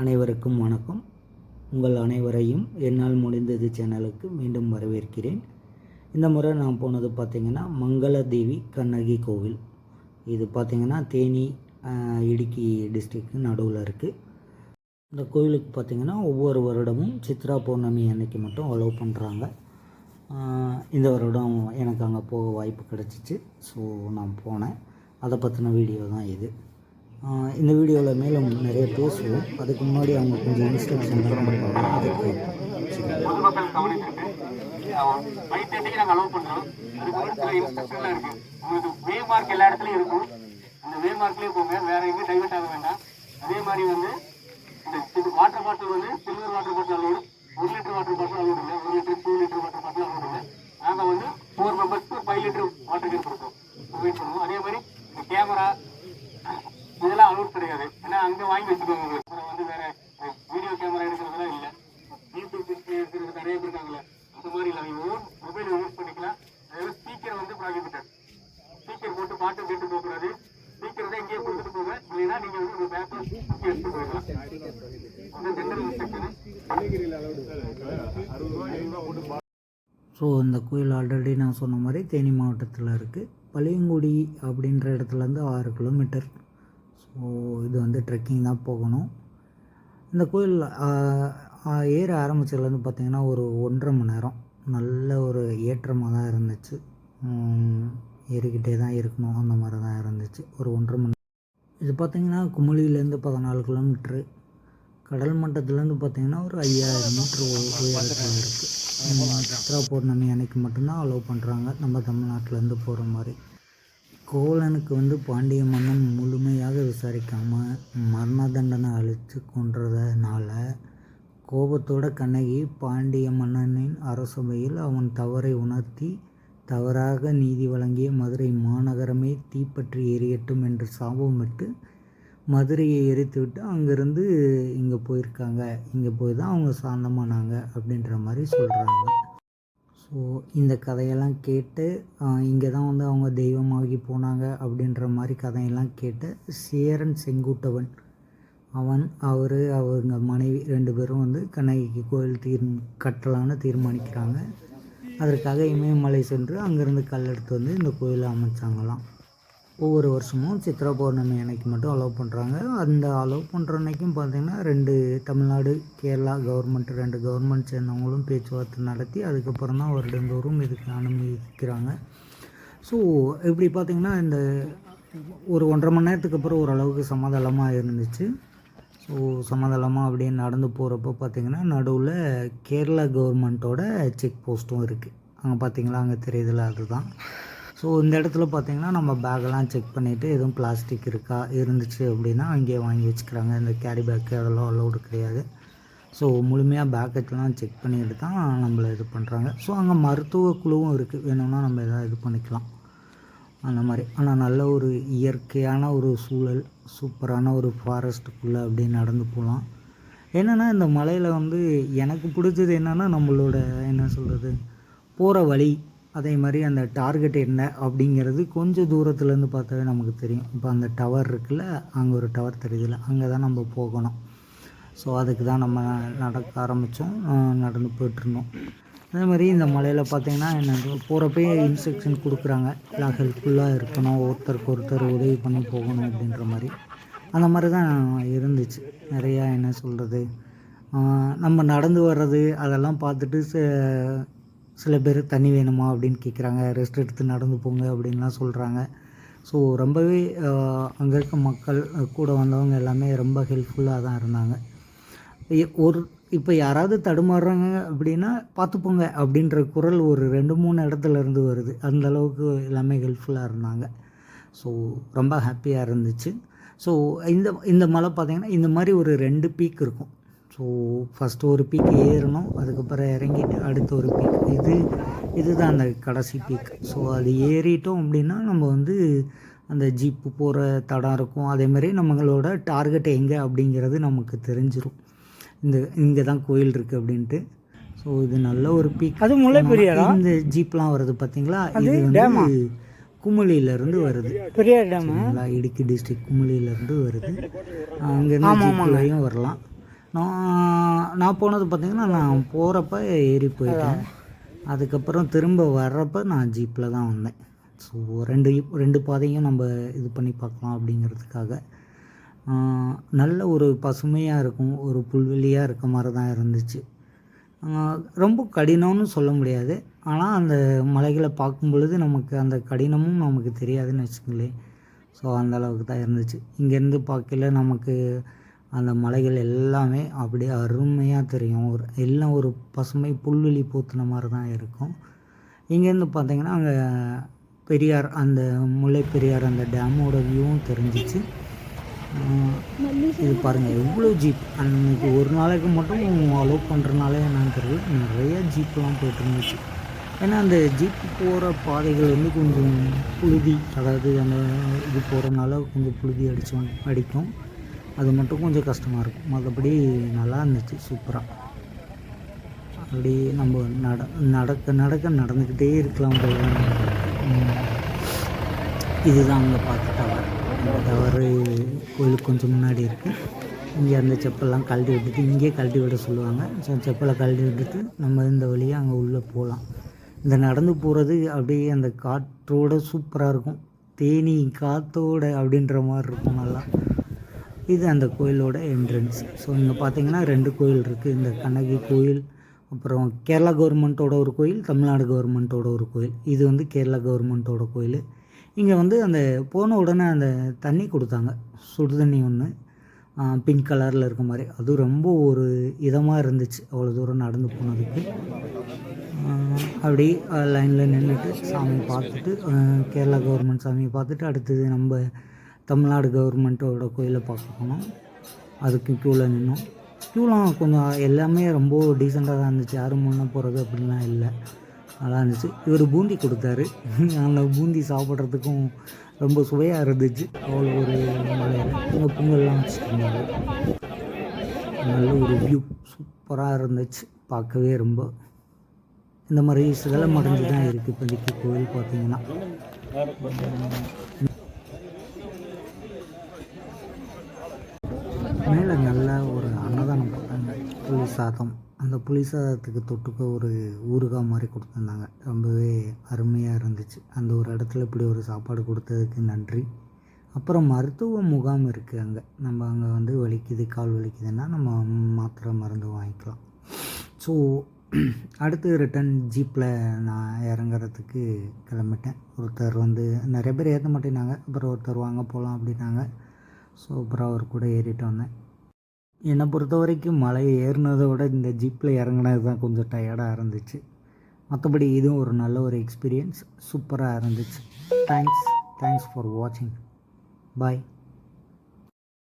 அனைவருக்கும் வணக்கம். உங்கள் அனைவரையும் என்னால் முடிந்தது சேனலுக்கு மீண்டும் வரவேற்கிறேன். இந்த முறை நான் போனது பார்த்திங்கன்னா மங்களதேவி கண்ணகி கோவில். இது பார்த்திங்கன்னா தேனி இடுக்கி டிஸ்ட்ரிக்ட் நடுவில் இருக்குது. இந்த கோவிலுக்கு பார்த்திங்கன்னா ஒவ்வொரு வருடமும் சித்ரா பௌர்ணமி அன்னைக்கு மட்டும் அலோவ் பண்ணுறாங்க. இந்த வருடம் எனக்கு அங்கே போக வாய்ப்பு கிடச்சிச்சு. ஸோ நான் போனேன். அதை பற்றின வீடியோ தான் இது. இந்த வீடியோவில் மேலும் நிறைய பேசுவோம். அதுக்கு முன்னாடி அவங்க கொஞ்சம் இன்ஸ்ட்ரக்ஷன் தான் பண்ணுவாங்க. அதுக்கு பொதுமக்கள் கவனிச்சுட்டு 5:30 நாங்கள் அலோவ் பண்ணுறோம். அதுக்கு ஒரு சில இன்ஸ்ட்ரக்ஷன்லாம் இருக்குது. உங்களுக்கு வே மார்க் எல்லா இடத்துலையும் இருக்கும். அந்த வே மார்க்லேயே போங்க, வேறு எங்கேயும் டைவர்ட் ஆக வேண்டாம். அதே மாதிரி வந்து இந்த வாட்டர் பாட்டில் வந்து silver water bottle allowed, 1 litre water bottle allowed இல்லை, 1 litre 2 litre water bottle allowed இல்லை. நாங்கள் வந்து 4 மெம்பர்ஸ்க்கு 5 லிட்டர் வாட்டர் கேன் கொடுப்போம், ப்ரொவைட் பண்ணுவோம். அதே மாதிரி இந்த கேமரா இதெல்லாம் அலோட் கிடையாது. ஏன்னா அங்கே வாங்கி வச்சுக்கோங்க. உங்களுக்கு வந்து வேற வீடியோ கேமரா எடுக்கிறதுலாம் இல்லை. யூடியூப் இருக்கிறது நிறைய பேர் இருக்காங்களே, அந்த மாதிரி இல்லை. நீங்கள் ஓன் மொபைல் யூஸ் பண்ணிக்கலாம். அதாவது ஸ்பீக்கரை வந்து ப்ராகிபிட்டட். ஸ்பீக்கர் போட்டு பாட்டு கேட்டு போகக்கூடாது. ஸ்பீக்கர் தான் இங்கேயே கொடுத்துட்டு போங்க. இல்லைன்னா நீங்கள் வந்து ஒரு பேப்பர் எடுத்துட்டு போயிடலாம். அந்த ஜென்ரல் இன்ஸ்ட்ரக்ஷன். ஸோ இந்த கோயில் ஆல்ரெடி நான் சொன்ன மாதிரி தேனி மாவட்டத்தில் இருக்குது. பழையங்குடி அப்படின்ற இடத்துலேருந்து 6 கிலோமீட்டர். ஸோ இது வந்து ட்ரெக்கிங் தான் போகணும். இந்த கோயில் ஏற ஆரம்பித்ததுலேருந்து பார்த்திங்கன்னா ஒரு 1.5 மணி நேரம் நல்ல ஒரு ஏற்றமாக தான் இருந்துச்சு. ஏறிக்கிட்டே தான் இருக்கணும், அந்த மாதிரி தான் இருந்துச்சு. ஒரு 1.5 மணி நேரம். இது பார்த்திங்கன்னா குமுளியிலேருந்து 14 கிலோமீட்ரு. கடல் மட்டத்துலேருந்து பார்த்திங்கன்னா ஒரு 5000 மீட்ரு உயரத்தில் இருக்குது. சித்ரா பௌர்ணமி அன்னைக்கு மட்டும்தான் அலோவ் பண்ணுறாங்க, நம்ம தமிழ்நாட்டிலேருந்து போகிற மாதிரி. கோவலனுக்கு வந்து பாண்டிய மன்னன் முழுமையாக விசாரிக்காமல் மரண தண்டனை அழித்து கொன்றதுனால கோபத்தோட கண்ணகி பாண்டிய மன்னனின் அரசவையில் அவன் தவறை உணர்த்தி தவறாக நீதி வழங்கிய மதுரை மாநகரமே தீப்பற்றி எரியட்டும் என்று சாபமிட்டு மதுரையை எரித்துவிட்டு அங்கேருந்து இங்கே போயிருக்காங்க. இங்கே போய் தான் அவங்க சாந்தமானாங்க அப்படின்ற மாதிரி சொல்கிறாங்க. ஸோ இந்த கதையெல்லாம் கேட்டு இங்கே தான் வந்து அவங்க தெய்வமாகி போனாங்க அப்படின்ற மாதிரி கதையெல்லாம் கேட்டு சேரன் செங்குட்டவன் அவங்க மனைவி 2 பேரும் வந்து கண்ணகிக்கு கோயில் கட்டலான்னு தீர்மானிக்கிறாங்க. அதற்காக இமயமலை சென்று அங்கேருந்து கல் எடுத்து வந்து இந்த கோயிலை அமைச்சாங்களாம். ஒவ்வொரு வருஷமும் சித்ரா பௌர்ணமி அன்னைக்கு மட்டும் அலோவ் பண்ணுறாங்க. அந்த அலோவ் பண்ணுற அன்னைக்கும் பார்த்திங்கன்னா 2 தமிழ்நாடு கேரளா கவர்மெண்ட் 2 கவர்மெண்ட் சேர்ந்தவங்களும் பேச்சுவார்த்தை நடத்தி அதுக்கப்புறம் தான் வருடந்தோறும் இதுக்கு அனுமதிக்கிறாங்க. ஸோ இப்படி பார்த்திங்கன்னா இந்த ஒரு 1.5 மணி நேரத்துக்கு அப்புறம் ஓரளவுக்கு சமாதானமாக இருந்துச்சு. ஸோ சமாதானமாக அப்படியே நடந்து போகிறப்போ பார்த்திங்கன்னா நடுவில் கேரளா கவர்மெண்ட்டோட செக் போஸ்ட்டும் இருக்குது. அங்கே பார்த்திங்களா, அங்கே தெரியுதுல, அதுதான். ஸோ இந்த இடத்துல பார்த்திங்கன்னா நம்ம பேக்கெல்லாம் செக் பண்ணிவிட்டு எதுவும் பிளாஸ்டிக் இருந்துச்சு அப்படின்னா அங்கேயே வாங்கி வச்சுக்கிறாங்க. இந்த கேரி பேக்கு அதெல்லாம் அலோடு கிடையாது. ஸோ முழுமையாக பேக்கெட்லாம் செக் பண்ணிட்டு தான் நம்மளை இது பண்ணுறாங்க. ஸோ அங்கே மருத்துவ குழுவும் இருக்குது, வேணும்னா நம்ம எதாவது இது பண்ணிக்கலாம் அந்த மாதிரி. ஆனால் நல்ல ஒரு இயற்கையான ஒரு சூழல், சூப்பரான ஒரு ஃபாரஸ்ட்டுக்குள்ளே அப்படியே நடந்து போகலாம். என்னென்னா இந்த மலையில் வந்து எனக்கு பிடிச்சது என்னென்னா நம்மளோட என்ன சொல்கிறது, போகிற வழி, அதே மாதிரி அந்த டார்கெட் என்ன அப்படிங்கிறது கொஞ்சம் தூரத்துலேருந்து பார்த்தாவே நமக்கு தெரியும். இப்போ அந்த டவர் இருக்குல்ல, அங்கே ஒரு டவர் தெரியுதுல்ல, அங்கே தான் நம்ம போகணும். ஸோ அதுக்கு தான் நம்ம நடக்க ஆரம்பித்தோம், நடந்து போய்ட்டுருந்தோம். அதே மாதிரி இந்த மலையில் பார்த்திங்கன்னா என்ன போகிறப்பே இன்ஸ்ட்ரக்ஷன் கொடுக்குறாங்க, எல்லாம் ஹெல்ப்ஃபுல்லாக இருக்கணும், ஒருத்தருக்கு ஒருத்தர் உதவி பண்ணி போகணும் அப்படின்ற மாதிரி. அந்த மாதிரி தான் இருந்துச்சு. நிறையா என்ன சொல்கிறது, நம்ம நடந்து வர்றது அதெல்லாம் பார்த்துட்டு சில பேர் தண்ணி வேணுமா அப்படின்னு கேட்குறாங்க, ரெஸ்ட் எடுத்து நடந்து போங்க அப்படின்லாம் சொல்கிறாங்க. ஸோ ரொம்பவே அங்கே இருக்க மக்கள் கூட வந்தவங்க எல்லாமே ரொம்ப ஹெல்ப்ஃபுல்லாக தான் இருந்தாங்க. இப்போ யாராவது தடுமாறுறாங்க அப்படின்னா பார்த்துப்போங்க அப்படின்ற குரல் ஒரு 2-3 இடத்துல இருந்து வருது. அந்தளவுக்கு எல்லாமே ஹெல்ப்ஃபுல்லாக இருந்தாங்க. ஸோ ரொம்ப ஹாப்பியாக இருந்துச்சு. ஸோ இந்த மலை பார்த்திங்கன்னா இந்த மாதிரி ஒரு 2 பீக் இருக்கும். ஸோ ஃபஸ்ட்டு ஒரு பீக் ஏறணும், அதுக்கப்புறம் இறங்கிட்டு அடுத்த ஒரு பீக், இதுதான் அந்த கடைசி பீக். ஸோ அது ஏறிட்டோம் அப்படின்னா நம்ம வந்து அந்த ஜீப்பு போகிற தடம் இருக்கும். அதேமாதிரி நம்மளோட டார்கெட் எங்கே அப்படிங்கிறது நமக்கு தெரிஞ்சிடும். இங்கே தான் கோயில் இருக்குது அப்படின்ட்டு. ஸோ இது நல்ல ஒரு பீக். அது முல்லைப்பெரியாரா? இந்த ஜீப்லாம் வருது பார்த்தீங்களா, இது வந்து குமுளியிலேருந்து வருது. பெரிய டேம், இடுக்கி டிஸ்ட்ரிக்ட் குமுளியிலேருந்து வருது. அங்கேருந்து ஜீப்லையும் வரலாம். நான் போனது பார்த்திங்கன்னா நான் போகிறப்ப ஏறி போயிட்டேன். அதுக்கப்புறம் திரும்ப வர்றப்ப நான் ஜீப்பில் தான் வந்தேன். ஸோ ரெண்டு பாதையும் நம்ம இது பண்ணி பார்க்கலாம் அப்படிங்கிறதுக்காக. நல்ல ஒரு பசுமையாக இருக்கும், ஒரு புல்வெளியாக இருக்க மாதிரி தான் இருந்துச்சு. ரொம்ப கடினம்னு சொல்ல முடியாது, ஆனால் அந்த மலைகளை பார்க்கும் பொழுது நமக்கு அந்த கடினமும் நமக்கு தெரியாதுன்னு வச்சுக்கங்களேன். ஸோ அந்த அளவுக்கு தான் இருந்துச்சு. இங்கேருந்து பார்க்கையில நமக்கு அந்த மலைகள் எல்லாமே அப்படியே அருமையாக தெரியும். எல்லாம் ஒரு பசுமை புல்வெளி பூத்துன மாதிரி தான் இருக்கும். இங்கேருந்து பார்த்திங்கன்னா அங்கே பெரியார், அந்த முல்லை பெரியார் அந்த டேமோட வியூவும் தெரிஞ்சிச்சு. இது பாருங்கள் எவ்வளோ ஜீப் அன்றைக்கி ஒரு நாளைக்கு மட்டும் அலோவ் பண்ணுறனாலே என்னன்னு தெரியல, நிறைய ஜீப்லாம் போயிட்டு இருந்துச்சு. ஏன்னா அந்த ஜீப்பு போகிற பாதைகள் வந்து கொஞ்சம் புழுதி, அதாவது அந்த இது போகிறனால கொஞ்சம் புழுதி அடிக்கும். அது மட்டும் கொஞ்சம் கஷ்டமாக இருக்கும். மற்றபடி நல்லா இருந்துச்சு, சூப்பராக. அப்படி நம்ம நடந்துக்கிட்டே இருக்கலாம் போல. இதுதான் அங்கே பார்த்த டவர். அந்த டவரு கோயிலுக்கு கொஞ்சம் முன்னாடி இருக்குது. இங்கே அந்த செப்பல்லாம் கழட்டி விட்டுட்டு இங்கேயே கழட்டி விட சொல்லுவாங்க. ஸோ செப்பலை கழட்டி விட்டுட்டு நம்ம இந்த வழியாக அங்கே உள்ளே போகலாம். இந்த நடந்து போகிறது அப்படியே அந்த காற்றோட சூப்பராக இருக்கும். தேனி காற்றோட அப்படின்ற மாதிரி இருக்கும் நல்லா. இது அந்த கோயிலோட என்ட்ரன்ஸ். ஸோ இங்கே பார்த்தீங்கன்னா 2 கோயில் இருக்குது. இந்த கண்ணகி கோயில், அப்புறம் கேரளா கவர்மெண்ட்டோட ஒரு கோயில், தமிழ்நாடு கவர்மெண்ட்டோட ஒரு கோயில். இது வந்து கேரளா கவர்மெண்ட்டோட கோயில். இங்கே வந்து அந்த போன உடனே அந்த தண்ணி கொடுத்தாங்க, சுடு தண்ணி ஒன்று பிங்க் கலரில் இருக்க மாதிரி. அது ரொம்ப ஒரு இதமாக இருந்துச்சு அவ்வளோ தூரம் நடந்து போனதுக்கு. அப்படி லைனில் நின்றுட்டு சாமி பார்த்துட்டு, கேரளா கவர்மெண்ட் சாமியை பார்த்துட்டு அடுத்தது நம்ம தமிழ்நாடு கவர்மெண்ட்டோட கோயிலை பார்க்க போனோம். அதுக்கு க்யூவில் நின்னோம். க்யூலாம் கொஞ்சம் எல்லாமே ரொம்ப டீசெண்டாக தான் இருந்துச்சு. யாரும் முன்னே போகிறது அப்படின்லாம் இல்லை, நல்லா இருந்துச்சு. இவர் பூந்தி கொடுத்தாரு. அந்த பூந்தி சாப்பிட்றதுக்கும் ரொம்ப சுவையாக இருந்துச்சு. அவ்வளோ ஒரு மலையில் இங்கே பொங்கல்லாம் வச்சுருந்தாங்க. நல்ல ஒரு வியூ சூப்பராக இருந்துச்சு பார்க்கவே. ரொம்ப இந்த மாதிரி சிதலம் அடைஞ்சு தான் இருக்குது இப்போதைக்கு கோயில் பார்த்திங்கன்னா. மேலே நல்லா ஒரு அன்னதானம் போட்டாங்க, புளி சாதம். அந்த புளி சாதத்துக்கு தொட்டுக்க ஒரு ஊறுகாய் மாதிரி கொடுத்துருந்தாங்க. ரொம்பவே அருமையாக இருந்துச்சு. அந்த ஒரு இடத்துல இப்படி ஒரு சாப்பாடு கொடுத்ததுக்கு நன்றி. அப்புறம் மருத்துவ முகாம் இருக்குது அங்கே. நம்ம அங்கே வந்து வலிக்குது, கால் வலிக்குதுன்னா நம்ம மாத்திரை மருந்து வாங்கிக்கலாம். ஸோ அடுத்து ரிட்டன் ஜீப்பில் நான் இறங்குறதுக்கு கிளம்பிட்டேன். ஒருத்தர் வந்து நிறைய பேர் ஏற்ற மாட்டேனாங்க. அப்புறம் ஒருத்தர் வாங்க போகலாம் அப்படின்னாங்க. ஸோ அப்புறம் அவர் கூட ஏறிட்டு வந்தேன். என்னை பொறுத்த வரைக்கும் மலை ஏறினதை விட இந்த ஜீப்பில் இறங்கினது தான் கொஞ்சம் டயர்டாக இருந்துச்சு. மற்றபடி இதுவும் ஒரு நல்ல ஒரு எக்ஸ்பீரியன்ஸ், சூப்பராக இருந்துச்சு. தேங்க்ஸ் ஃபார் வாட்சிங். பாய்.